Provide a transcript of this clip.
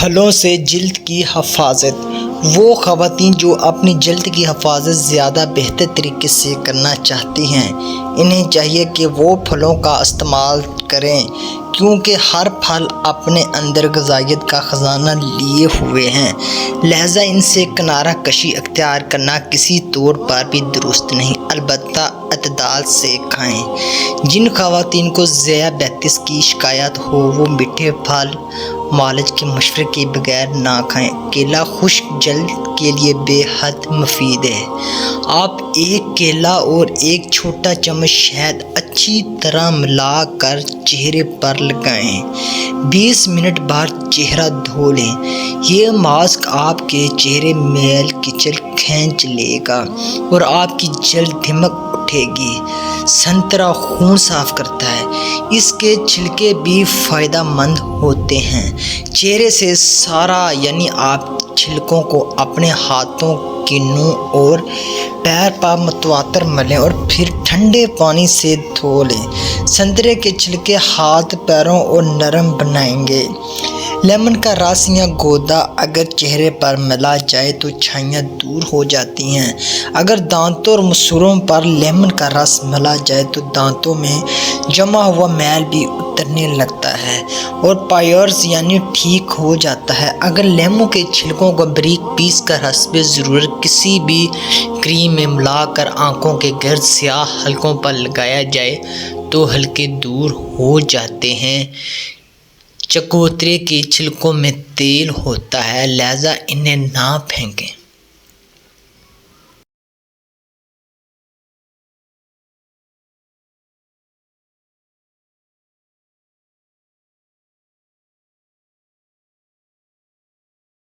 پھلوں سے جلد کی حفاظت۔ وہ خواتین جو اپنی جلد کی حفاظت زیادہ بہتر طریقے سے کرنا چاہتی ہیں، انہیں چاہیے کہ وہ پھلوں کا استعمال کریں، کیونکہ ہر پھل اپنے اندر غذائیت کا خزانہ لیے ہوئے ہیں، لہذا ان سے کنارہ کشی اختیار کرنا کسی طور پر بھی درست نہیں، البتہ اعتدال سے کھائیں۔ جن خواتین کو ذیابیطس کی شکایت ہو وہ میٹھے پھل معالج کے مشورے کے بغیر نہ کھائیں۔ کیلا خشک جلد کے لیے بے حد مفید ہے۔ آپ ایک کیلا اور ایک چھوٹا چمچ شہد اچھی طرح ملا کر چہرے پر لگائیں، 20 منٹ بعد چہرہ دھو لیں۔ یہ ماسک آپ کے چہرے میل کچل کھینچ لے گا اور آپ کی جلد دمک اٹھے گی۔ سنترا خون صاف کرتا ہے، اس کے چھلکے بھی فائدہ مند ہوتے ہیں۔ چہرے سے سارا یعنی آپ چھلکوں کو اپنے ہاتھوں، کینوں اور پیر پر متواتر ملیں اور پھر ٹھنڈے پانی سے دھو لیں۔ سنترے کے چھلکے ہاتھ، پیروں کو نرم بنائیں گے۔ لیمن کا رس یا گودا اگر چہرے پر ملا جائے تو چھائیاں دور ہو جاتی ہیں۔ اگر دانتوں اور مسوڑوں پر لیمن کا رس ملا جائے تو دانتوں میں جمع ہوا میل بھی اترنے لگتا ہے اور پائرز یعنی ٹھیک ہو جاتا ہے۔ اگر لیموں کے چھلکوں کو باریک پیس کر حسب ضرورت کسی بھی کریم میں ملا کر آنکھوں کے گرد سیاہ حلقوں پر لگایا جائے تو حلقے دور ہو جاتے ہیں۔ چکوترے کے چھلکوں میں تیل ہوتا ہے، لہذا انہیں نہ پھینکیں۔